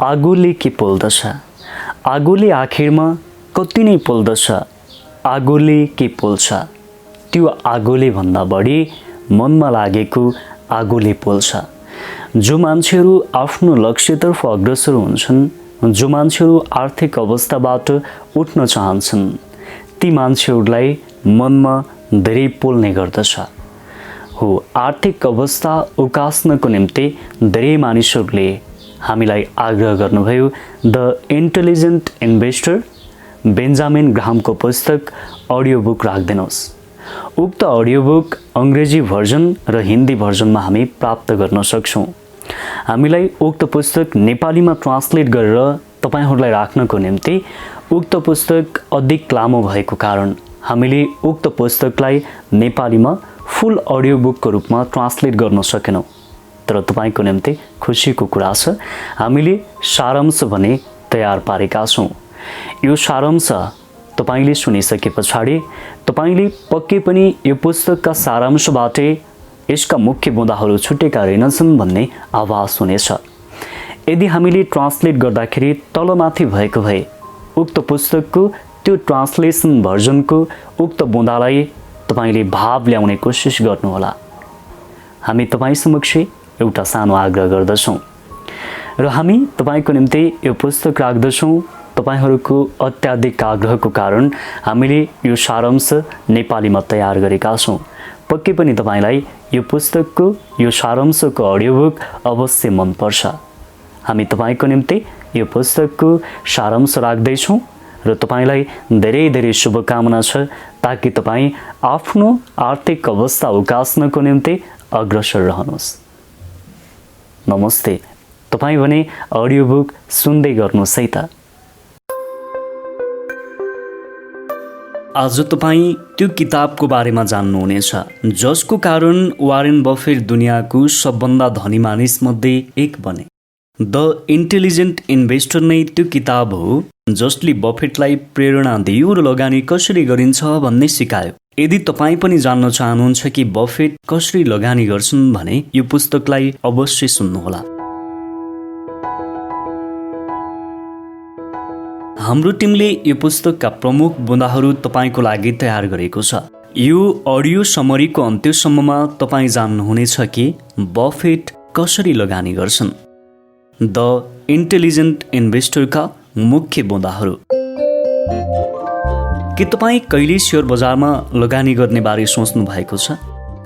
आगोले के पोल्दछ, आगोले आखिरमा कति नै पोल्दछ, आगोले के पोल्छ, त्यो आगोले भन्दा बढी मनमा लागेको आगोले पोल्छ। जो मान्छेहरू आफ्नो लक्ष्यतर्फ अग्रसर हुन्छन्, जो मान्छेहरू आर्थिक अवस्थाबाट उठ्न चाहन्छन्, ती मान्छेहरूलाई मनमा धेरै पोल्ने गर्दछ। हो, आर्थिक अवस्था उकास्नको निम्ति धेरै मानिसहरूले हामीलाई आग्रह गर्नुभयो। द इन्टेलिजेन्ट इन्भेस्टर बेन्जामिन ग्राहमको पुस्तक अडियो बुक राखिदिनुहोस्। उक्त अडियो बुक अङ्ग्रेजी भर्जन र हिन्दी भर्जनमा हामी प्राप्त गर्न सक्छौँ। हामीलाई उक्त पुस्तक नेपालीमा ट्रान्सलेट गरेर तपाईहरूलाई राख्नको निम्ति उक्त पुस्तक अधिक लामो भएको कारण हामीले उक्त पुस्तकलाई नेपालीमा फुल अडियो बुकको रूपमा ट्रान्सलेट गर्न सकेनौँ। तर तपाईको निम्ति खुसीको कुरा छ, हामीले सारांश भने तयार पारेका छौँ। यो सारांश तपाईले सुनिसके पछाडि तपाईले पक्कै पनि यो पुस्तकका सारांशबाटै यसका मुख्य बुँदाहरू छुटेका रहेनछन् भन्ने आभास हुनेछ। यदि हामीले ट्रान्सलेट गर्दाखेरि तलमाथि भएको भए उक्त पुस्तकको त्यो ट्रान्सलेसन भर्जनको उक्त बुँदालाई तपाईले भाव ल्याउने कोसिस गर्नुहोला। हामी तपाईँ समक्ष एउटा सानो आग्रह गर्दछौँ र हामी तपाईको निम्ति यो पुस्तक राख्दछौँ। तपाईहरूको अत्याधिक आग्रहको कारण हामीले यो सारांश नेपालीमा तयार गरेका छौँ। पक्कै पनि तपाईलाई यो पुस्तकको यो सारांशको अडियो बुक अवश्य मनपर्छ। हामी तपाईको निम्ति यो पुस्तकको सारांश राख्दैछौँ र तपाईलाई धेरै धेरै शुभकामना छ, ताकि तपाईँ आफ्नो आर्थिक अवस्था उकास्नको निम्ति अग्रसर रहनुहोस्। नमस्ते। तपाईँ भने अडियो बुक सुन्दै गर्नुहोस् है त। आज तपाईँ त्यो किताबको बारेमा जान्नुहुनेछ जसको कारण वारेन बफेट दुनियाँको सबभन्दा धनी मानिसमध्ये एक बने। द इन्टेलिजेन्ट इन्भेस्टर नै त्यो किताब हो जसले बफेटलाई प्रेरणा दियो र लगानी कसरी गरिन्छ भन्ने सिकायो। यदि तपाईँ पनि जान्न चाहनुहुन्छ कि बफेट कसरी लगानी गर्छन् भने यो पुस्तकलाई अवश्य सुन्नुहोला। हाम्रो टिमले यो पुस्तकका प्रमुख बुँदाहरू तपाईँको लागि तयार गरेको छ। यो अडियो समरीको अन्त्यसम्ममा तपाईँ जान्नुहुनेछ कि बफेट कसरी लगानी गर्छन्। द इन्टेलिजेन्ट इन्भेस्टरका मुख्य बुँदाहरू। के तपाईँ कहिले सेयर बजारमा लगानी गर्ने बारे सोच्नु भएको छ?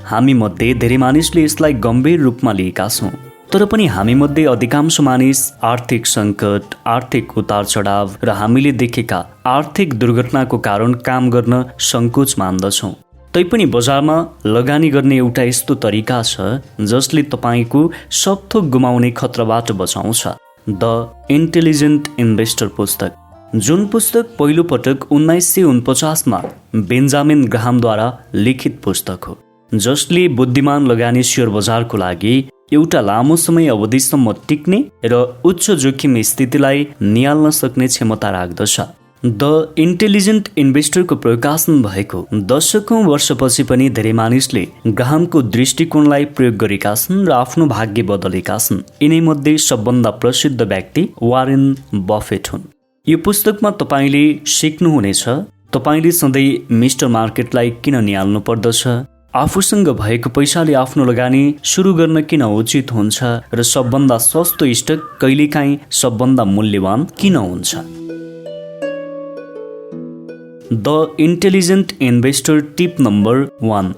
हामी मध्ये धेरै मानिसले यसलाई गम्भीर रूपमा लिएका छौँ, तर पनि हामी मध्ये अधिकांश मानिस आर्थिक सङ्कट, आर्थिक उतार चढाव र हामीले देखेका आर्थिक दुर्घटनाको कारण काम गर्न सङ्कोच मान्दछौँ। तैपनि बजारमा लगानी गर्ने एउटा यस्तो तरिका छ जसले तपाईँको सब थोक गुमाउने खतराबाट बचाउँछ। द इन्टेलिजेन्ट इन्भेस्टर पुस्तक, जुन पुस्तक पहिलो पटक 1949 मा बेन्जामिन ग्राहमद्वारा लिखित पुस्तक हो, जसले बुद्धिमान लगानी सेयर बजारको लागि एउटा लामो समय अवधिसम्म टिक्ने र उच्च जोखिम स्थितिलाई निहाल्न सक्ने क्षमता राख्दछ। द इन्टेलिजेन्ट इन्भेस्टरको प्रकाशन भएको दशकौं वर्षपछि पनि धेरै मानिसले ग्राहमको दृष्टिकोणलाई प्रयोग गरेका छन् र आफ्नो भाग्य बदलेका छन्। यिनैमध्ये सबभन्दा प्रसिद्ध व्यक्ति वारेन बफेट हुन्। यो पुस्तकमा तपाईँले सिक्नुहुनेछ तपाईँले सधैँ मिस्टर मार्केटलाई किन निहाल्नु पर्दछ, आफूसँग भएको पैसाले आफ्नो लगानी सुरु गर्न किन उचित हुन्छ र सबभन्दा सस्तो स्टक कहिलेकाहीँ सबभन्दा मूल्यवान किन हुन्छ। The intelligent investor tip number 1।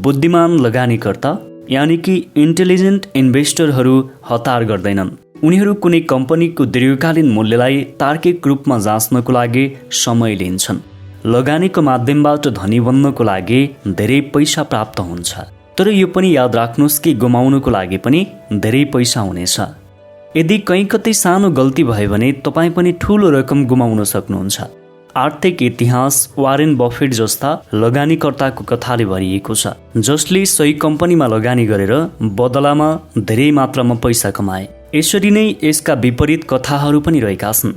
बुद्धिमान लगानीकर्ता यानि कि इन्टेलिजेन्ट इन्भेस्टरहरू हतार गर्दैनन्। उनीहरू कुनै कम्पनीको दीर्घकालीन मूल्यलाई तार्किक रूपमा जाँच्नको लागि समय लिन्छन्। लगानीको माध्यमबाट धनी बन्नको लागि धेरै पैसा प्राप्त हुन्छ, तर यो पनि याद राख्नुहोस् कि गुमाउनको लागि पनि धेरै पैसा हुनेछ। यदि कहीँ कतै सानो गल्ती भयो भने तपाईँ पनि ठूलो रकम गुमाउन सक्नुहुन्छ। आर्थिक इतिहास वारेन बफेट जस्ता लगानीकर्ताको कथाले भरिएको छ, जसले सही कम्पनीमा लगानी गरेर बदलामा धेरै मात्रामा पैसा कमाए। यसरी नै यसका विपरीत कथाहरू पनि रहेका छन्।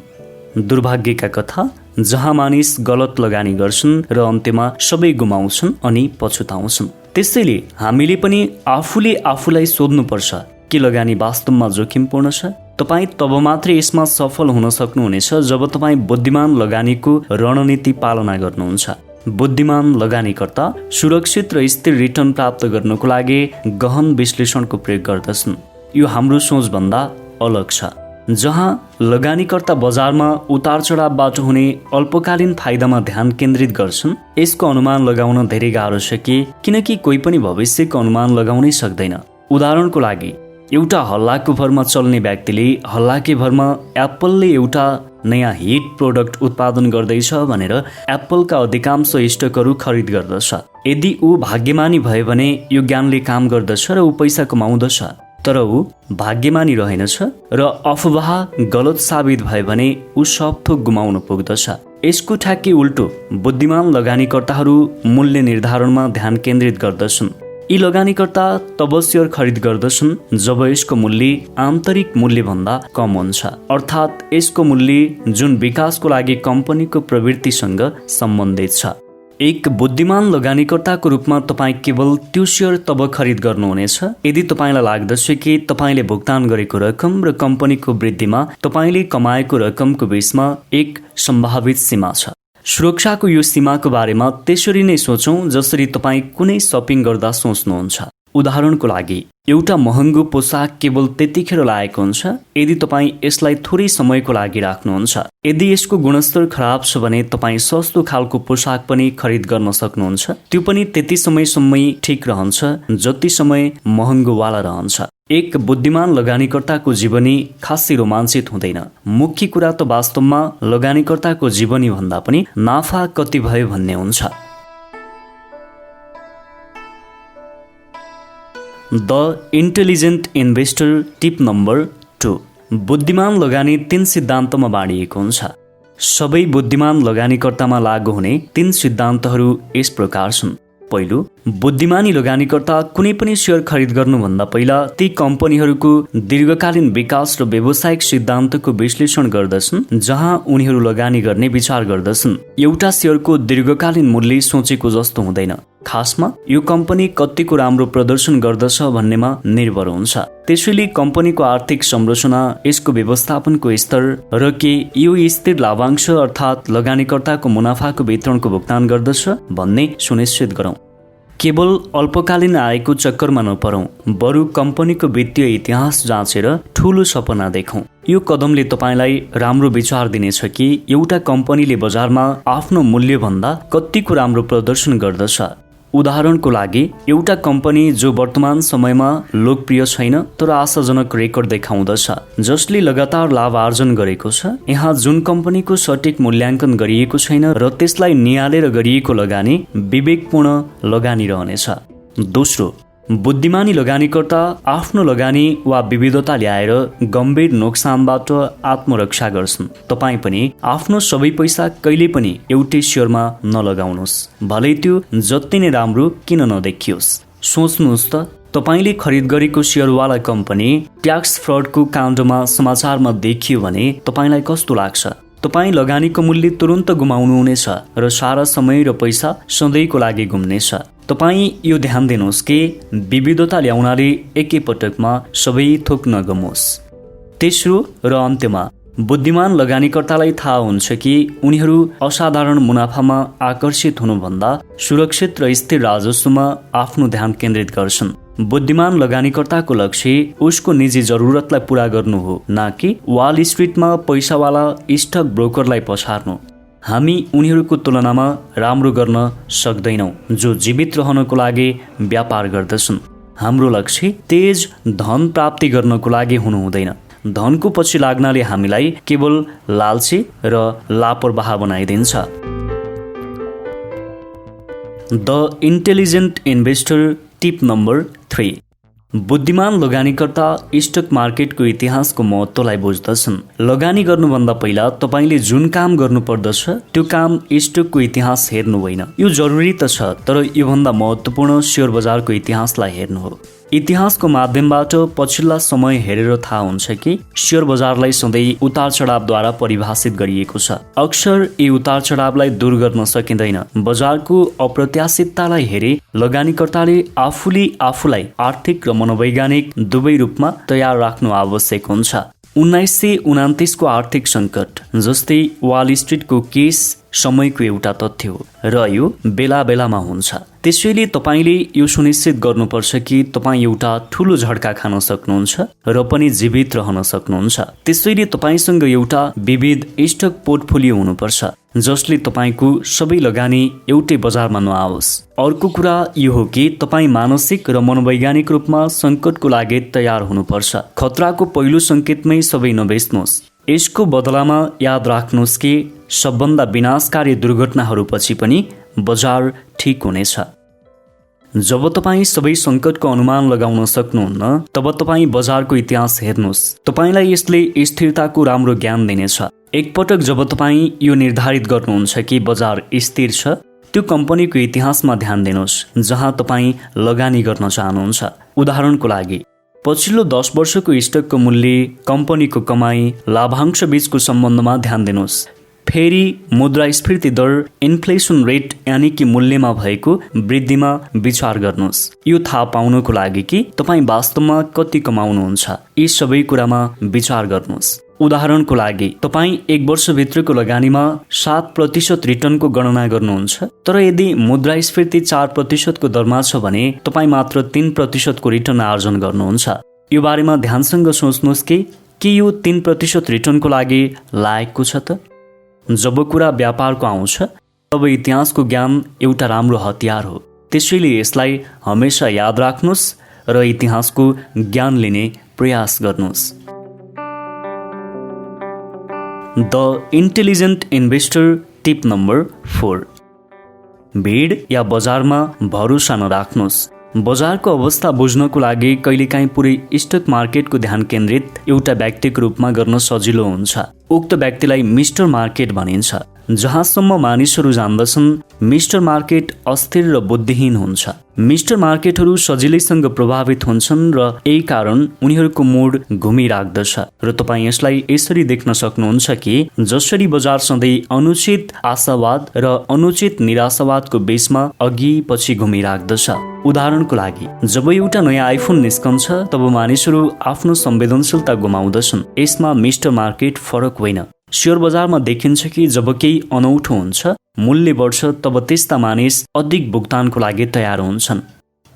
दुर्भाग्यका कथा जहाँ मानिस गलत लगानी गर्छन् र अन्त्यमा सबै गुमाउँछन् अनि पछुताउँछन्। त्यसैले हामीले पनि आफूले आफूलाई सोध्नुपर्छ कि लगानी वास्तवमा जोखिमपूर्ण छ तपाईँ तब मात्रै यसमा सफल हुन सक्नुहुनेछ जब तपाईँ बुद्धिमान लगानीको रणनीति पालना गर्नुहुन्छ। बुद्धिमान लगानीकर्ता सुरक्षित र स्थिर रिटर्न प्राप्त गर्नको लागि गहन विश्लेषणको प्रयोग गर्दछन्। यो हाम्रो सोचभन्दा अलग छ, जहाँ लगानीकर्ता बजारमा उतार चढावबाट हुने अल्पकालीन फाइदामा ध्यान केन्द्रित गर्छन्। यसको अनुमान लगाउन धेरै गाह्रो छ किनकि कोही पनि भविष्यको अनुमान लगाउनै सक्दैन। उदाहरणको लागि, एउटा हल्लाको भरमा चल्ने व्यक्तिले हल्लाकै भरमा एप्पलले एउटा नयाँ हिट प्रोडक्ट उत्पादन गर्दैछ भनेर एप्पलका अधिकांश स्टकहरू खरिद गर्दछ। यदि ऊ भाग्यमानी भयो भने यो ज्ञानले काम गर्दछ र ऊ पैसा कमाउँदछ, तर ऊ भाग्यमानी रहेनछ र अफवाह गलत साबित भयो भने ऊ सब थोक गुमाउन पुग्दछ। यसको ठ्याक्कै उल्टो बुद्धिमान लगानीकर्ताहरू मूल्य निर्धारणमा ध्यान केन्द्रित गर्दछन्। यी लगानीकर्ता तब सेयर खरिद गर्दछन् जब यसको मूल्य आन्तरिक मूल्यभन्दा कम हुन्छ, अर्थात् यसको मूल्य जुन विकासको लागि कम्पनीको प्रवृत्तिसँग सम्बन्धित छ। एक बुद्धिमान लगानीकर्ताको रूपमा तपाईँ केवल त्यो सेयर तब खरिद गर्नुहुनेछ यदि तपाईँलाई लाग्दछ कि तपाईँले भुक्तान गरेको रकम र कम्पनीको वृद्धिमा तपाईँले कमाएको रकमको बीचमा एक सम्भावित सीमा छ। सुरक्षाको यो सीमाको बारेमा त्यसरी नै सोचौँ जसरी तपाईँ कुनै सपिङ गर्दा सोच्नुहुन्छ। उदाहरणको लागि, एउटा महँगो पोसाक केवल त्यतिखेर लागेको हुन्छ यदि तपाईँ यसलाई थोरै समयको लागि राख्नुहुन्छ। यदि यसको गुणस्तर खराब छ भने तपाईँ सस्तो खालको पोसाक पनि खरिद गर्न सक्नुहुन्छ। त्यो पनि त्यति समयसम्मै ठिक रहन्छ जति समय महँगोवाला रहन्छ। एक बुद्धिमान लगानीकर्ताको जीवनी खासै रोमाञ्चित हुँदैन। मुख्य कुरा त वास्तवमा लगानीकर्ताको जीवनी भन्दा पनि नाफा कति भयो भन्ने हुन्छ। The intelligent investor tip number 2। बुद्धिमान लगानी 3 सिद्धान्तमा बाँडिएको हुन्छ। सबै बुद्धिमान लगानीकर्तामा लागू हुने 3 सिद्धान्तहरू यस प्रकार छन्। पहिलो, बुद्धिमानी लगानीकर्ता कुनै पनि सेयर खरिद गर्नुभन्दा पहिला ती कम्पनीहरूको दीर्घकालीन विकास र व्यावसायिक सिद्धान्तको विश्लेषण गर्दछन्, जहाँ उनीहरू लगानी गर्ने विचार गर्दछन्। एउटा सेयरको दीर्घकालीन मूल्य सोचेको जस्तो हुँदैन। खासमा यो कम्पनी कतिको राम्रो प्रदर्शन गर्दछ भन्नेमा निर्भर हुन्छ। त्यसैले कम्पनीको आर्थिक संरचना, यसको व्यवस्थापनको स्तर र के यो स्थिर लाभांश अर्थात् लगानीकर्ताको मुनाफाको वितरणको भुक्तान गर्दछ भन्ने सुनिश्चित गरौँ। केवल अल्पकालीन आयको चक्करमा नपरौँ, बरु कम्पनीको वित्तीय इतिहास जाँचेर ठूलो सपना देखौँ। यो कदमले तपाईलाई राम्रो विचार दिनेछ कि एउटा कम्पनीले बजारमा आफ्नो मूल्यभन्दा कतिको राम्रो प्रदर्शन गर्दछ। उदाहरणको लागि, एउटा कम्पनी जो वर्तमान समयमा लोकप्रिय छैन तर आशाजनक रेकर्ड देखाउँदछ, जसले लगातार लाभ आर्जन गरेको छ, यहाँ जुन कम्पनीको सटिक मूल्याङ्कन गरिएको छैन र त्यसलाई नियालेर गरिएको लगानी विवेकपूर्ण लगानी रहनेछ। दोस्रो, बुद्धिमानी लगानीकर्ता आफ्नो लगानी वा विविधता ल्याएर गम्भीर नोक्सानबाट आत्मरक्षा गर्छन्। तपाईँ पनि आफ्नो सबै पैसा कहिले पनि एउटै सेयरमा नलगाउनुहोस्, भलै त्यो जति नै राम्रो किन नदेखियोस्। सोच्नुहोस् त, तपाईँले खरिद गरेको सेयरवाला कम्पनी ट्याक्स फ्रडको काण्डमा समाचारमा देखियो भने तपाईँलाई कस्तो लाग्छ? तपाईँ लगानीको मूल्य तुरुन्त गुमाउनुहुनेछ र सारा समय र पैसा सधैँको लागि गुम्नेछ। तपाईँ यो ध्यान दिनुहोस् कि विविधता ल्याउनाले एकैपटकमा सबै थोक नगमोस्। तेस्रो र अन्त्यमा, बुद्धिमान लगानीकर्तालाई थाहा हुन्छ कि उनीहरू असाधारण मुनाफामा आकर्षित हुनुभन्दा सुरक्षित र स्थिर राजस्वमा आफ्नो ध्यान केन्द्रित गर्छन्। बुद्धिमान लगानीकर्ताको लक्ष्य उसको निजी जरुरतलाई पूरा गर्नु हो, न कि वाल स्ट्रिटमा पैसावाला स्टक ब्रोकरलाई पछार्नु। हामी उनीहरूको तुलनामा राम्रो गर्न सक्दैनौँ जो जीवित रहनको लागि व्यापार गर्दछन्। हाम्रो लक्ष्य तेज धन प्राप्ति गर्नको लागि हुनु हुँदैन। धनको पछि लाग्नाले हामीलाई केवल लालची र लापरवाह बनाइदिन्छ। The intelligent investor tip number 3। बुद्धिमान लगानीकर्ता स्टक मार्केटको इतिहासको महत्त्वलाई बुझ्दछन्। लगानी गर्नुभन्दा पहिला तपाईले जुन काम गर्नुपर्दछ त्यो काम स्टकको इतिहास हेर्नु होइन। यो जरुरी त छ, तर योभन्दा महत्त्वपूर्ण शेयर बजारको इतिहासलाई हेर्नु हो। इतिहासको माध्यमबाट पछिल्ला समय हेरेर थाहा हुन्छ कि शेयर बजारलाई सधैँ उतार चढावद्वारा परिभाषित गरिएको छ। अक्सर यी उतार चढावलाई दूर गर्न सकिँदैन। बजारको अप्रत्याशिततालाई हेरे लगानीकर्ताले आफूलाई आर्थिक र मनोवैज्ञानिक दुवै रूपमा तयार राख्नु आवश्यक हुन्छ। 1929 को आर्थिक सङ्कट जस्तै वाल स्ट्रिटको केस समयको एउटा तथ्य हो र यो बेला बेलामा हुन्छ। त्यसैले तपाईँले यो सुनिश्चित गर्नुपर्छ कि तपाईँ एउटा ठुलो झड्का खान सक्नुहुन्छ र पनि जीवित रहन सक्नुहुन्छ। त्यसैले तपाईँसँग एउटा विविध स्टक पोर्टफोलियो हुनुपर्छ जसले तपाईँको सबै लगानी एउटै बजारमा नआओस्। अर्को कुरा यो हो कि तपाईँ मानसिक र मनोवैज्ञानिक रूपमा सङ्कटको लागि तयार हुनुपर्छ। खतराको पहिलो सङ्केतमै सबै नबेच्नुहोस्। यसको बदलामा याद राख्नुहोस् कि सबभन्दा विनाशकारी दुर्घटनाहरूपछि पनि बजार ठिक हुनेछ। जब तपाईँ सबै सङ्कटको अनुमान लगाउन सक्नुहुन्न तब तपाईँ बजारको इतिहास हेर्नुहोस्। तपाईँलाई यसले स्थिरताको राम्रो ज्ञान दिनेछ। एकपटक जब तपाईँ यो निर्धारित गर्नुहुन्छ कि बजार स्थिर छ, त्यो कम्पनीको इतिहासमा ध्यान दिनुहोस् जहाँ तपाईँ लगानी गर्न चाहनुहुन्छ। उदाहरणको लागि पछिल्लो 10 वर्षको स्टकको मूल्य, कम्पनीको कमाई, लाभांश बीचको सम्बन्धमा ध्यान दिनुहोस्। फेरि मुद्रास्फीति दर, इन्फ्लेसन रेट यानि कि मूल्यमा भएको वृद्धिमा विचार गर्नुहोस्। यो थाहा पाउनको लागि कि तपाईँ वास्तवमा कति कमाउनुहुन्छ, यी सबै कुरामा विचार गर्नुहोस्। उदाहरणको लागि तपाईँ 1 वर्षभित्रको लगानीमा 7% रिटर्नको गणना गर्नुहुन्छ, तर यदि मुद्रास्फीति 4% को दरमा छ भने तपाईँ मात्र 3% को रिटर्न आर्जन गर्नुहुन्छ। यो बारेमा ध्यानसँग सोच्नुहोस् कि यो 3% रिटर्नको लागि लायकको छ त? जब कुरा व्यापारको आउँछ तब इतिहासको ज्ञान एउटा राम्रो हतियार हो। त्यसैले यसलाई हमेशा याद राख्नुहोस् र इतिहासको ज्ञान लिने प्रयास गर्नुहोस्। The intelligent investor tip number 4। भिड या बजारमा भरोसा नराख्नुहोस्। बजारको अवस्था बुझ्नको लागि कहिलेकाहीँ पुरै स्टक मार्केटको ध्यान केन्द्रित एउटा व्यक्तिको रूपमा गर्न सजिलो हुन्छ। उक्त व्यक्तिलाई मिस्टर मार्केट भनिन्छ। जहाँसम्म मानिसहरू जान्दछन्, मिस्टर मार्केट अस्थिर र बुद्धिहीन हुन्छ। मिस्टर मार्केटहरू सजिलैसँग प्रभावित हुन्छन् र यही कारण उनीहरूको मूड घुमिराख्दछ र तपाईँ यसलाई यसरी देख्न सक्नुहुन्छ कि जसरी बजार सधैँ अनुचित आशावाद र अनुचित निराशावादको बीचमा अघि पछि घुमिराख्दछ। उदाहरणको लागि जब एउटा नयाँ आइफोन निस्कन्छ तब मानिसहरू आफ्नो संवेदनशीलता गुमाउँदछन्। यसमा मिस्टर मार्केट फरक होइन। शेयर बजारमा देखिन्छ कि जब केही अनौठो हुन्छ, मूल्य बढ्छ, तब त्यस्ता मानिस अधिक भुक्तानको लागि तयार हुन्छन्।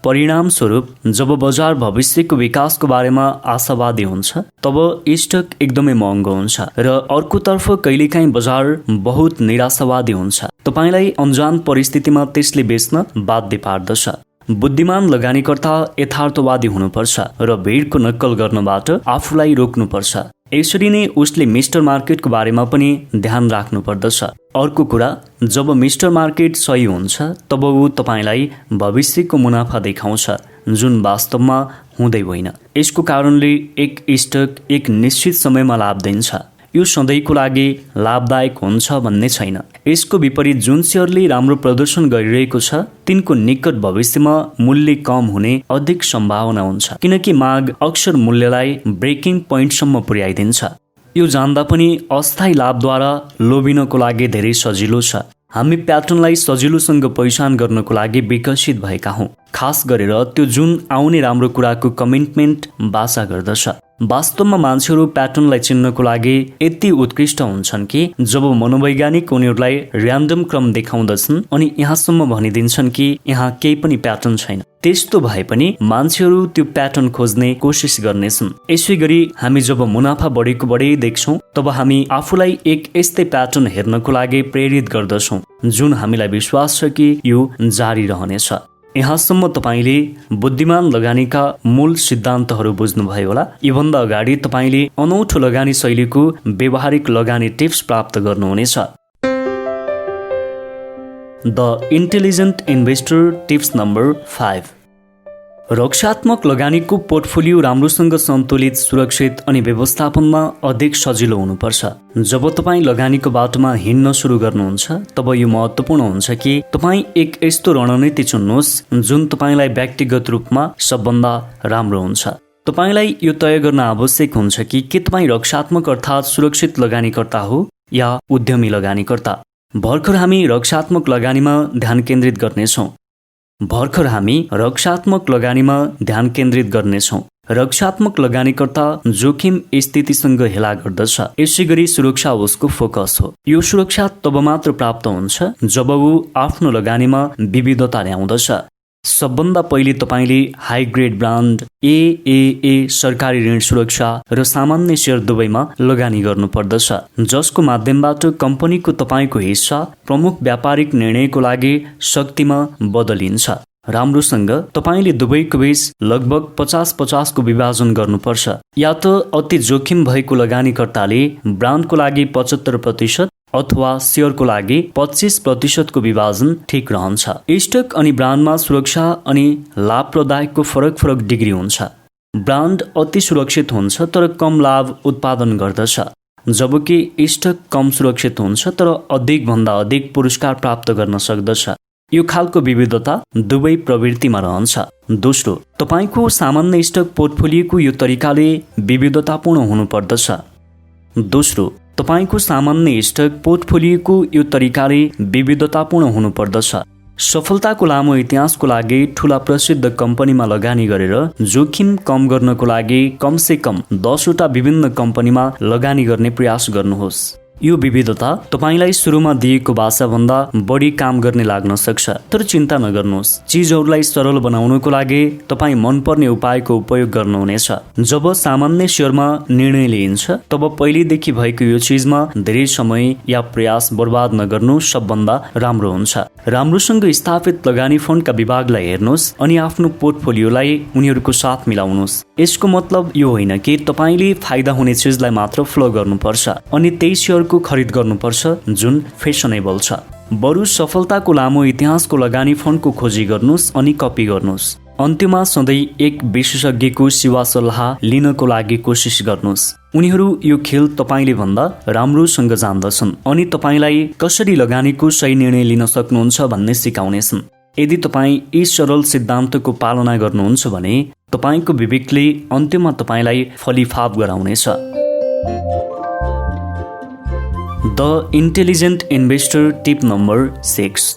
परिणामस्वरूप जब बजार भविष्यको विकासको बारेमा आशावादी हुन्छ तब स्टक एकदमै महँगो हुन्छ र अर्कोतर्फ कहिलेकाहीँ बजार बहुत निराशावादी हुन्छ। तपाईलाई अनजान परिस्थितिमा त्यसले बेच्न बाध्य पार्दछ। बुद्धिमान लगानीकर्ता यथार्थवादी हुनुपर्छ र भिडको नक्कल गर्नबाट आफूलाई रोक्नुपर्छ। यसरी नै उसले मिस्टर मार्केटको बारेमा पनि ध्यान राख्नुपर्दछ। अर्को कुरा, जब मिस्टर मार्केट सही हुन्छ तब ऊ तपाईलाई भविष्यको मुनाफा देखाउँछ जुन वास्तवमा हुँदै होइन। यसको कारणले एक स्टक एक निश्चित समयमा लाभ दिन्छ। यो सधैँको लागि लाभदायक हुन्छ भन्ने छैन। यसको विपरीत जुन सेयरले राम्रो प्रदर्शन गरिरहेको छ तिनको निकट भविष्यमा मूल्य कम हुने अधिक सम्भावना हुन्छ, किनकि माग अक्सर मूल्यलाई ब्रेकिङ पोइन्टसम्म पुर्याइदिन्छ। यो जान्दा पनि अस्थायी लाभद्वारा लोभिनको लागि धेरै सजिलो छ। हामी प्याटर्नलाई सजिलोसँग पहिचान गर्नको लागि विकसित भएका हौं, खास गरेर त्यो जुन आउने राम्रो कुराको कमिटमेन्ट बाचा गर्दछ। वास्तवमा मान्छेहरू प्याटर्नलाई चिन्नको लागि यति उत्कृष्ट हुन्छन् कि जब मनोवैज्ञानिक उनीहरूलाई र्यान्डम क्रम देखाउँदछन् अनि यहाँसम्म भनिदिन्छन् कि यहाँ केही पनि प्याटर्न छैन, त्यस्तो भए पनि मान्छेहरू त्यो प्याटर्न खोज्ने कोसिस गर्नेछन्। यसै गरी हामी जब मुनाफा बढेको बढै देख्छौं तब हामी आफूलाई एक यस्तै प्याटर्न हेर्नको लागि प्रेरित गर्दछौं जुन हामीलाई विश्वास छ कि यो जारी रहनेछ। यहाँसम्म तपाईले बुद्धिमान लगानीका मूल सिद्धान्तहरू बुझ्नुभयो होला। योभन्दा अगाडि तपाईले अनौठो लगानी शैलीको व्यवहारिक लगानी टिप्स प्राप्त गर्नुहुनेछ। The intelligent investor tips number 5। रक्षात्मक लगानीको पोर्टफोलियो राम्रोसँग सन्तुलित, सुरक्षित अनि व्यवस्थापनमा अधिक सजिलो हुनुपर्छ। जब तपाईँ लगानीको बाटोमा हिँड्न सुरु गर्नुहुन्छ तब यो महत्त्वपूर्ण हुन्छ कि तपाईँ एक यस्तो रणनीति चुन्नुहोस् जुन तपाईलाई व्यक्तिगत रूपमा सबभन्दा राम्रो हुन्छ। तपाईलाई यो तय गर्न आवश्यक हुन्छ कि तपाईँ रक्षात्मक अर्थात् सुरक्षित लगानीकर्ता हो या उद्यमी लगानीकर्ता। भर्खर हामी रक्षात्मक लगानीमा ध्यान केन्द्रित गर्नेछौँ। रक्षात्मक लगानीकर्ता जोखिम स्थितिसँग हेला गर्दछ। यसैगरी सुरक्षा उसको फोकस हो। यो सुरक्षा तब मात्र प्राप्त हुन्छ जब ऊ आफ्नो लगानीमा विविधता ल्याउँदछ। सबभन्दा पहिले तपाईले हाई ग्रेड ब्रान्ड, एएए सरकारी ऋण सुरक्षा र सामान्य सेयर दुवैमा लगानी गर्नुपर्दछ, जसको माध्यमबाट कम्पनीको तपाईको हिस्सा प्रमुख व्यापारिक निर्णयको लागि शक्तिमा बदलिन्छ। राम्रोसँग तपाईले दुवैको बीच लगभग 50-50 को विभाजन गर्नुपर्छ। या त अति जोखिम भएको लगानीकर्ताले ब्रान्डको लागि 75% अथवा सेयरको लागि 25% को विभाजन ठिक रहन्छ। स्टक अनि ब्रान्डमा सुरक्षा अनि लाभप्रदायकको फरक डिग्री हुन्छ। ब्रान्ड अति सुरक्षित हुन्छ तर कम लाभ उत्पादन गर्दछ, जबकि स्टक कम सुरक्षित हुन्छ तर अधिकभन्दा अधिक पुरस्कार प्राप्त गर्न सक्दछ। यो खालको विविधता दुवै प्रवृत्तिमा रहन्छ। दोस्रो, तपाईको सामान्य स्टक पोर्टफोलियोको यो तरिकाले विविधतापूर्ण हुनुपर्दछ। सफलताको लामो इतिहासको लागि ठूला प्रसिद्ध कम्पनीमा लगानी गरेर जोखिम कम गर्नको लागि कमसे कम 10 वटा विभिन्न कम्पनीमा लगानी गर्ने प्रयास गर्नुहोस्। यो विविधता तपाईलाई सुरुमा दिएको भाषाभन्दा बढी काम गर्ने लाग्न सक्छ, तर चिन्ता नगर्नुहोस्। चीजहरूलाई सरल बनाउनको लागि तपाई मनपर्ने उपायको उपयोग गर्नुहुनेछ। जब सामान्य सेयरमा निर्णय लिइन्छ तब पहिलेदेखि भएको यो चीजमा धेरै समय या प्रयास बर्बाद नगर्नु सबभन्दा राम्रो हुन्छ। राम्रोसँग स्थापित लगानी फन्डका विभागलाई हेर्नुहोस् अनि आफ्नो पोर्टफोलियोलाई उनीहरूको साथ मिलाउनुहोस्। यसको मतलब यो होइन कि तपाईले फाइदा हुने चीजलाई मात्र फ्लो गर्नुपर्छ अनि त्यही सेयरको खरिद गर्नुपर्छ जुन फेसनेबल छ। बरु सफलताको लामो इतिहासको लगानी फन्डको खोजी गर्नुहोस् अनि कपी गर्नुहोस्। अन्त्यमा सधैँ एक विशेषज्ञको सेवा सल्लाह लिनको लागि कोसिस गर्नुहोस्। उनीहरू यो खेल तपाईले भन्दा राम्रोसँग जान्दछन् अनि तपाईलाई कसरी लगानीको सही निर्णय लिन सक्नुहुन्छ भन्ने सिकाउनेछन्। यदि तपाईँ यी सरल सिद्धान्तको पालना गर्नुहुन्छ भने तपाईको विवेकले अन्त्यमा तपाईलाई फलिफाप गराउनेछ। The intelligent investor tip number 6।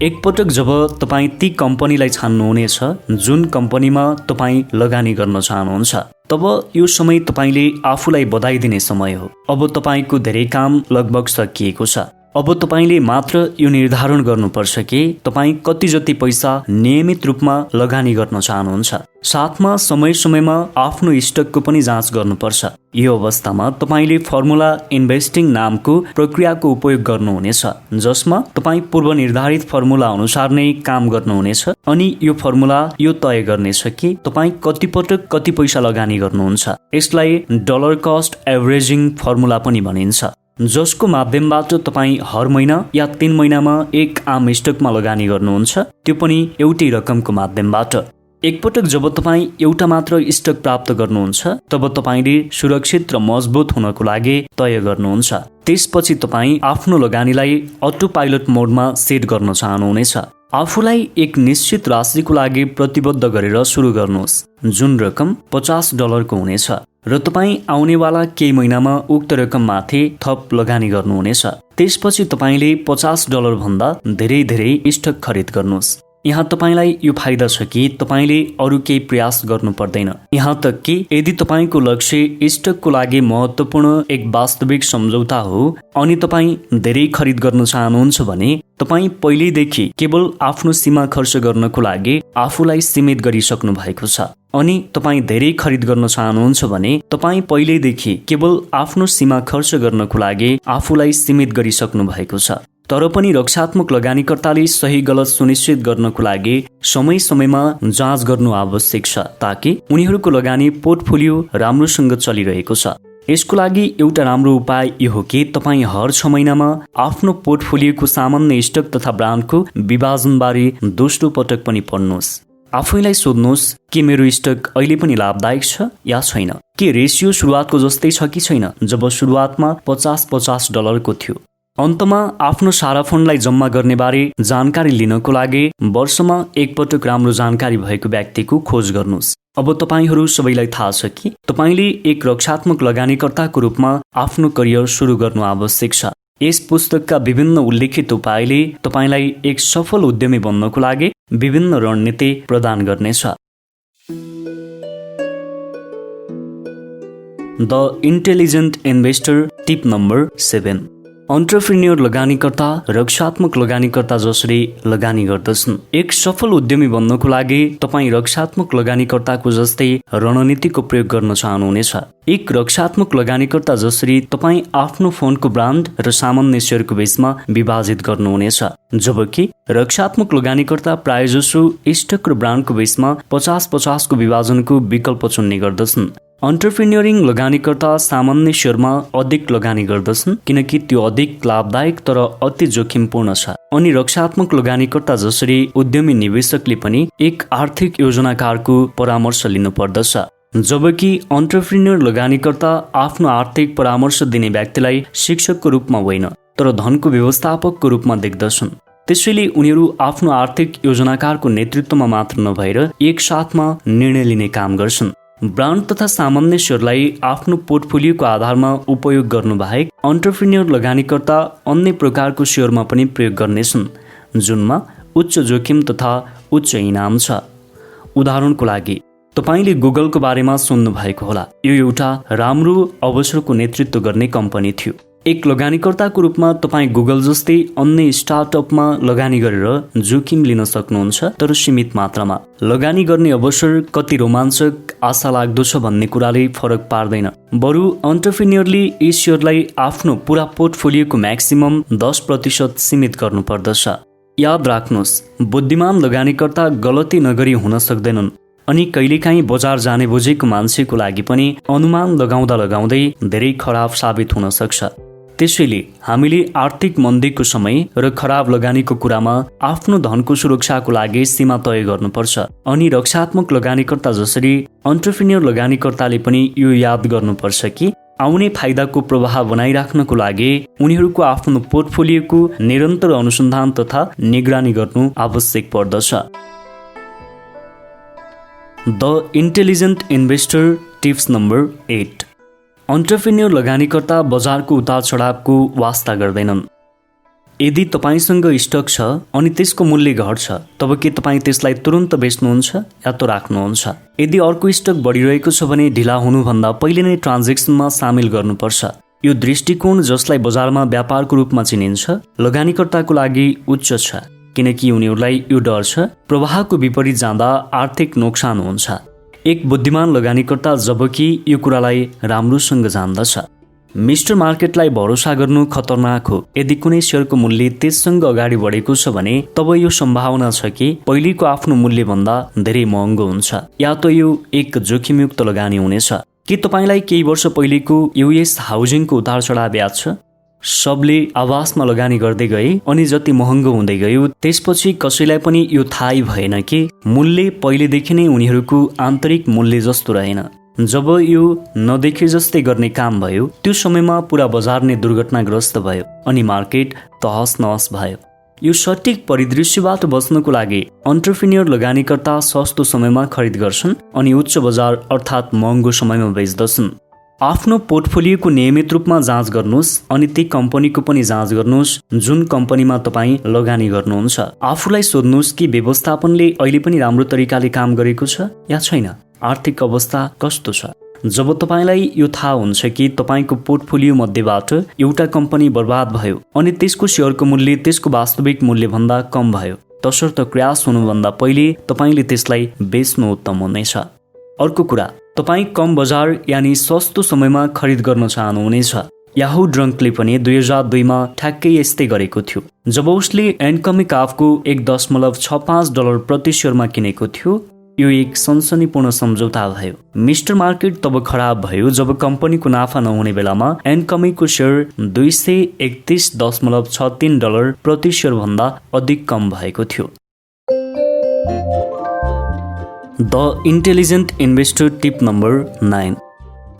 एकपटक जब तपाईँ ती कम्पनीलाई छान्नुहुनेछ जुन कम्पनीमा तपाईँ लगानी गर्न चाहनुहुन्छ, तब यो समय तपाईले आफूलाई बधाई दिने समय हो। अब तपाईको धेरै काम लगभग सकिएको छ। अब तपाईले मात्र यो निर्धारण गर्नुपर्छ कि तपाईँ कति जति पैसा नियमित रूपमा लगानी गर्न चाहनुहुन्छ। साथमा समय समयमा आफ्नो स्टकको पनि जाँच गर्नुपर्छ। यो अवस्थामा तपाईले फर्मुला इन्भेस्टिङ नामको प्रक्रियाको उपयोग गर्नुहुनेछ, जसमा तपाईँ पूर्व निर्धारित फर्मुला अनुसार नै काम गर्नुहुनेछ अनि यो फर्मुला यो तय गर्नेछ कि तपाईँ कति पटक कति पैसा लगानी गर्नुहुन्छ। यसलाई डलर कस्ट एभरेजिङ फर्मुला पनि भनिन्छ, जसको माध्यमबाट तपाईँ हर महिना या 3 महिनामा एक आम स्टकमा लगानी गर्नुहुन्छ, त्यो पनि एउटै रकमको माध्यमबाट। एकपटक जब तपाईँ एउटा मात्र स्टक प्राप्त गर्नुहुन्छ तब तपाईले सुरक्षित र मजबुत हुनको लागि तय गर्नुहुन्छ। त्यसपछि तपाईँ आफ्नो लगानीलाई अटो पाइलट मोडमा सेट गर्न चाहनुहुनेछ। आफूलाई एक निश्चित राशिको लागि प्रतिबद्ध गरेर सुरु गर्नुहोस्, जुन रकम $50 को हुनेछ र तपाईँ आउनेवाला केही महिनामा उक्त रकममाथि थप लगानी गर्नुहुनेछ। त्यसपछि तपाईले $50 भन्दा धेरै स्टक खरिद गर्नुहोस्। यहाँ तपाईलाई यो फाइदा छ कि तपाईले अरू केही प्रयास गर्नु पर्दैन। यहाँ तक कि यदि तपाईको लक्ष्य स्टकको लागि महत्त्वपूर्ण एक वास्तविक सम्झौता हो अनि तपाईँ धेरै खरिद गर्न चाहनुहुन्छ भने तपाईँ पहिलेदेखि केवल आफ्नो सीमा खर्च गर्नको लागि आफूलाई सीमित गरिसक्नु भएको छ। अनि तपाईँ धेरै खरिद गर्न चाहनुहुन्छ भने तपाईँ पहिलेदेखि केवल आफ्नो सीमा खर्च गर्नको लागि आफूलाई सीमित गरिसक्नु भएको छ। तर पनि रक्षात्मक लगानीकर्ताले सही गलत सुनिश्चित गर्नको लागि समय समयमा जाँच गर्नु आवश्यक छ, ताकि उनीहरूको लगानी पोर्टफोलियो राम्रोसँग चलिरहेको छ। यसको लागि एउटा राम्रो उपाय यो हो कि तपाईँ हर 6 महिनामा आफ्नो पोर्टफोलियोको सामान्य स्टक तथा ब्रान्डको विभाजनबारे दोस्रो पटक पनि पढ्नुहोस्। आफैलाई सोध्नुहोस् कि मेरो स्टक अहिले पनि लाभदायक छ या छैन। के रेसियो सुरुवातको जस्तै छ कि छैन जब सुरुवातमा $50 को थियो। अन्तमा आफ्नो सारा फन्डलाई जम्मा गर्ने बारे जानकारी लिनको लागि वर्षमा एकपटक राम्रो जानकारी भएको व्यक्तिको खोज गर्नुहोस्। अब तपाईहरू सबैलाई थाहा छ कि तपाईले एक रक्षात्मक लगानीकर्ताको रूपमा आफ्नो करियर सुरु गर्नु आवश्यक छ। यस पुस्तकका विभिन्न उल्लेखित उपायले तपाईलाई एक सफल उद्यमी बन्नको लागि विभिन्न रणनीति प्रदान गर्नेछ। The intelligent investor tip number 7। Entrepreneur लगानीकर्ता रक्षात्मक लगानीकर्ता जसरी लगानी गर्दछन्। एक सफल उद्यमी बन्नको लागि तपाईँ रक्षात्मक लगानीकर्ताको जस्तै रणनीतिको प्रयोग गर्न चाहनुहुनेछ। एक रक्षात्मक लगानीकर्ता जसरी तपाईँ आफ्नो फोनको ब्रान्ड र सामान्य सेयरको बीचमा विभाजित गर्नुहुनेछ, जबकि रक्षात्मक लगानीकर्ता प्रायजसो स्टक र ब्रान्डको बीचमा 50-50 को विभाजनको विकल्प चुन्ने गर्दछन्। अन्टरप्रेन्योरिङ लगानीकर्ता सामान्य सेयरमा अधिक लगानी गर्दछन् किनकि त्यो अधिक लाभदायक तर अति जोखिमपूर्ण छ। अनि रक्षात्मक लगानीकर्ता जसरी उद्यमी निवेशकले पनि एक आर्थिक योजनाकारको परामर्श लिनु पर्दछ, जबकि अन्टरप्रेन्योर लगानीकर्ता आफ्नो आर्थिक परामर्श दिने व्यक्तिलाई शिक्षकको रूपमा होइन तर धनको व्यवस्थापकको रूपमा देख्दछन्। त्यसैले उनीहरू आफ्नो आर्थिक योजनाकारको नेतृत्वमा मात्र नभएर एक साथमा निर्णय लिने काम गर्छन्। ब्रान्ड तथा सामान्य सेयरलाई आफ्नो पोर्टफोलियोको आधारमा उपयोग गर्नु बाहेक अन्टरप्रेन्योर लगानीकर्ता अन्य प्रकारको सेयरमा पनि प्रयोग गर्नेछन् जुनमा उच्च जोखिम तथा उच्च इनाम छ। उदाहरणको लागि तपाईले गुगलको बारेमा सुन्नु भएको होला। यो एउटा राम्रो अवसरको नेतृत्व गर्ने कम्पनी थियो। एक लगानीकर्ताको रूपमा तपाईँ गुगल जस्तै अन्य स्टार्टअपमा लगानी गरेर जोखिम लिन सक्नुहुन्छ, तर सीमित मात्रामा। लगानी गर्ने अवसर कति रोमाञ्चक आशा लाग्दो छ भन्ने कुराले फरक पार्दैन, बरु अन्टरप्रेन्योरले यी सेयरलाई आफ्नो पुरा पोर्टफोलियोको म्याक्सिमम 10% सीमित गर्नुपर्दछ। याद राख्नुहोस्, बुद्धिमान लगानीकर्ता गलती नगरी हुन सक्दैनन् अनि कहिलेकाहीँ बजार जाने बुझेको मान्छेको लागि पनि अनुमान लगाउँदा लगाउँदै धेरै खराब साबित हुन सक्छ। त्यसैले हामीले आर्थिक मन्दीको समय र खराब लगानीको कुरामा आफ्नो धनको सुरक्षाको लागि सीमा तय गर्नुपर्छ। अनि रक्षात्मक लगानीकर्ता जसरी अन्टरप्रेन्योर लगानीकर्ताले पनि यो याद गर्नुपर्छ कि आउने फाइदाको प्रवाह बनाइराख्नको लागि उनीहरूको आफ्नो पोर्टफोलियोको निरन्तर अनुसन्धान तथा निगरानी गर्नु आवश्यक पर्दछ। The intelligent investor tips number 8। Entrepreneur लगानीकर्ता बजारको उतार चढावको वास्ता गर्दैनन्। यदि तपाईसँग स्टक छ अनि त्यसको मूल्य घट्छ, तब के तपाईँ त्यसलाई तुरन्त बेच्नुहुन्छ या त राख्नुहुन्छ? यदि अर्को स्टक बढिरहेको छ भने ढिला हुनुभन्दा पहिले नै ट्रान्जेक्सनमा सामेल गर्नुपर्छ। यो दृष्टिकोण, जसलाई बजारमा व्यापारको रूपमा चिनिन्छ, लगानीकर्ताको लागि उच्च छ किनकि उनीहरूलाई यो डर छ प्रवाहको विपरीत जाँदा आर्थिक नोक्सान हुन्छ। एक बुद्धिमान लगानीकर्ता जबकि यो कुरालाई राम्रोसँग जान्दछ। मिस्टर मार्केटलाई भरोसा गर्नु खतरनाक हो। यदि कुनै सेयरको मूल्य त्यससँग अगाडि बढेको छ भने तब यो सम्भावना छ कि पहिलेको आफ्नो मूल्यभन्दा धेरै महँगो हुन्छ, या त यो एक जोखिमयुक्त लगानी हुनेछ। के तपाईलाई केही वर्ष पहिलेको युएस हाउजिङको उतार चढाव याद छ? सबले आवासमा लगानी गर्दै गए अनि जति महँगो हुँदै गयो त्यसपछि कसैलाई पनि यो थाहै भएन कि मूल्य पहिलेदेखि नै उनीहरूको आन्तरिक मूल्य जस्तो रहेन। जब यो नदेखे जस्तै गर्ने काम भयो त्यो समयमा पुरा बजार नै दुर्घटनाग्रस्त भयो अनि मार्केट तहस नहस भयो। यो सठिक परिदृश्यबाट बच्नको लागि अन्टरप्रेन्योर लगानीकर्ता सस्तो समयमा खरिद गर्छन् अनि उच्च बजार अर्थात् महँगो समयमा बेच्दछन्। आफ्नो पोर्टफोलियोको नियमित रूपमा जाँच गर्नुहोस् अनि ती कम्पनीको पनि जाँच गर्नुहोस् जुन कम्पनीमा तपाईँ लगानी गर्नुहुन्छ। आफूलाई सोध्नुहोस् कि व्यवस्थापनले अहिले पनि राम्रो तरिकाले काम गरेको छ या छैन। आर्थिक अवस्था कस्तो छ? जब तपाईलाई यो थाहा हुन्छ कि तपाईको पोर्टफोलियो मध्येबाट एउटा कम्पनी बर्बाद भयो अनि त्यसको सेयरको मूल्य त्यसको वास्तविक मूल्यभन्दा कम भयो, तसर्थ क्रयास हुनुभन्दा पहिले तपाईले त्यसलाई बेच्नु उत्तम हुनेछ। अर्को कुरा, तपाईँ कम बजार यानि सस्तो समयमा खरिद गर्न चाहनुहुनेछ। याहू ड्रङ्कले पनि 2002 मा ठ्याक्कै यस्तै गरेको थियो। जब उसले एन्कमी काफको $1.65 प्रति सेयरमा किनेको थियो, यो एक सनसनीपूर्ण सम्झौता भयो। मिस्टर मार्केट तब खराब भयो जब कम्पनीको नाफा नहुने बेलामा एन्कमीको सेयर $231.63 प्रति सेयर भन्दा अधिक कम भएको थियो। The intelligent investor tip number 9।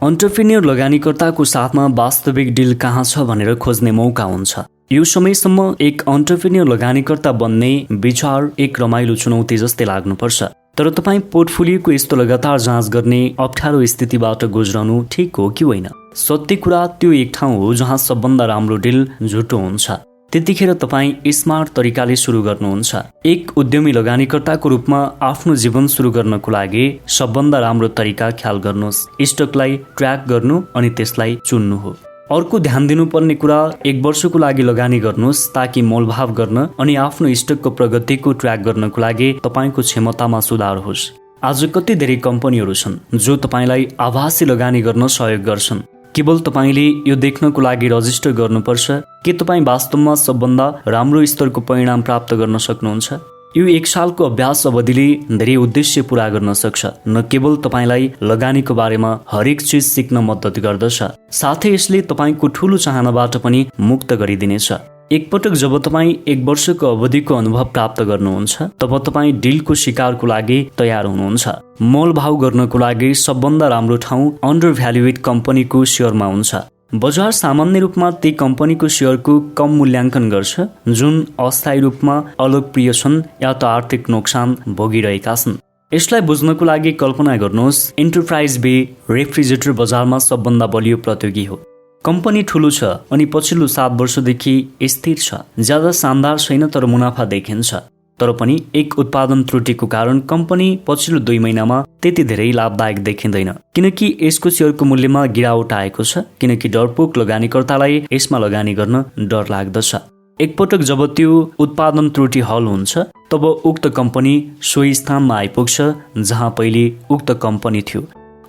Entrepreneur लगानीकर्ताको साथमा वास्तविक डिल कहाँ छ भनेर खोज्ने मौका हुन्छ। यो समयसम्म एक अन्टरप्रेन्योर लगानीकर्ता बन्ने विचार एक रमाइलो चुनौती जस्तै लाग्नुपर्छ, तर तपाईँ पोर्टफोलियोको यस्तो लगातार जाँच गर्ने अप्ठ्यारो स्थितिबाट गुज्रनु ठिक हो कि होइन? सत्य कुरा, त्यो एक ठाउँ हो जहाँ सबभन्दा राम्रो डिल झुटो हुन्छ। त्यतिखेर तपाईँ स्मार्ट तरिकाले सुरु गर्नुहुन्छ। एक उद्यमी लगानीकर्ताको रूपमा आफ्नो जीवन सुरु गर्नको लागि सबभन्दा राम्रो तरिका ख्याल गर्नुहोस्, स्टकलाई ट्र्याक गर्नु अनि त्यसलाई चुन्नु हो। अर्को ध्यान दिनुपर्ने कुरा 1 वर्षको लागि लगानी गर्नुहोस् ताकि मोलभाव गर्न अनि आफ्नो स्टकको प्रगतिको ट्र्याक गर्नको लागि तपाईँको क्षमतामा सुधार होस्। आज कति धेरै कम्पनीहरू छन् जो तपाईँलाई आभासी लगानी गर्न सहयोग गर्छन्। केवल तपाईँले यो देख्नको लागि रजिस्टर गर्नुपर्छ कि तपाईँ वास्तवमा सबभन्दा राम्रो स्तरको परिणाम प्राप्त गर्न सक्नुहुन्छ। यो 1 सालको अभ्यास अवधिले धेरै उद्देश्य पूरा गर्न सक्छ। न केवल तपाईँलाई लगानीको बारेमा हरेक चिज सिक्न मद्दत गर्दछ, साथै यसले तपाईँको ठूलो चाहनाबाट पनि मुक्त गरिदिनेछ। एकपटक जब तपाईँ 1 वर्षको अवधिको अनुभव प्राप्त गर्नुहुन्छ तब तपाईँ डिलको शिकारको लागि तयार हुनुहुन्छ। मोलभाव गर्नको लागि सबभन्दा राम्रो ठाउँ अन्डर भ्यालुएट कम्पनीको सेयरमा हुन्छ। बजार सामान्य रूपमा ती कम्पनीको सेयरको कम मूल्याङ्कन गर्छ जुन अस्थायी रूपमा अलोकप्रिय छन् या त आर्थिक नोक्सान भोगिरहेका छन्। यसलाई बुझ्नको लागि कल्पना गर्नुहोस्, एन्टरप्राइज बे रेफ्रिजरेटर बजारमा सबभन्दा बलियो प्रतियोगी हो। कम्पनी ठुलो छ अनि पछिल्लो 7 वर्षदेखि स्थिर छ। ज्यादा शानदार छैन तर मुनाफा देखिन्छ। तर पनि एक उत्पादन त्रुटिको कारण कम्पनी पछिल्लो 2 महिनामा त्यति धेरै लाभदायक देखिँदैन, किनकि यसको सेयरको मूल्यमा गिरावट आएको छ, किनकि डरपोक लगानीकर्तालाई यसमा लगानी गर्न डर लाग्दछ। एकपटक जब त्यो उत्पादन त्रुटि हल हुन्छ तब उक्त कम्पनी सोही स्थानमा आइपुग्छ जहाँ पहिले उक्त कम्पनी थियो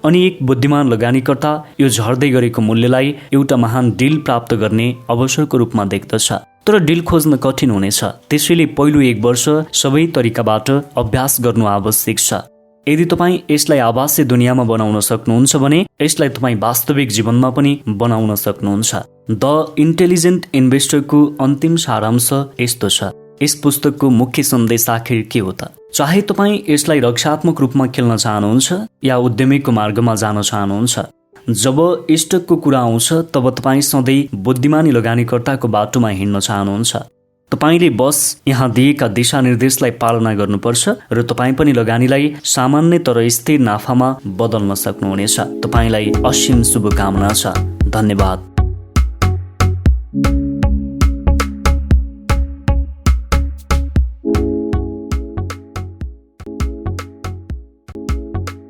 अनि एक बुद्धिमान लगानीकर्ता यो झर्दै गरेको मूल्यलाई एउटा महान डिल प्राप्त गर्ने अवसरको रूपमा देख्दछ। तर डिल खोज्न कठिन हुनेछ, त्यसैले पहिलो 1 वर्ष सबै तरिकाबाट अभ्यास गर्नु आवश्यक छ। यदि तपाईँ यसलाई आभासी दुनियाँमा बनाउन सक्नुहुन्छ भने यसलाई तपाईँ वास्तविक जीवनमा पनि बनाउन सक्नुहुन्छ। द इन्टेलिजेन्ट इन्भेस्टरको अन्तिम सारांश यस्तो छ। यस पुस्तकको मुख्य सन्देश आखिर के हो त? चाहे तपाईँ यसलाई रक्षात्मक रूपमा खेल्न चाहनुहुन्छ या उद्यमीको मार्गमा जान चाहनुहुन्छ, जब स्टकको कुरा आउँछ तब तपाईँ सधैँ बुद्धिमानी लगानीकर्ताको बाटोमा हिँड्न चाहनुहुन्छ। तपाईले बस यहाँ दिएका दिशानिर्देशलाई पालना गर्नुपर्छ र तपाईँ पनि लगानीलाई सामान्य तर स्थिर नाफामा बदल्न सक्नुहुनेछ। तपाईलाई असीम शुभकामना छ। धन्यवाद।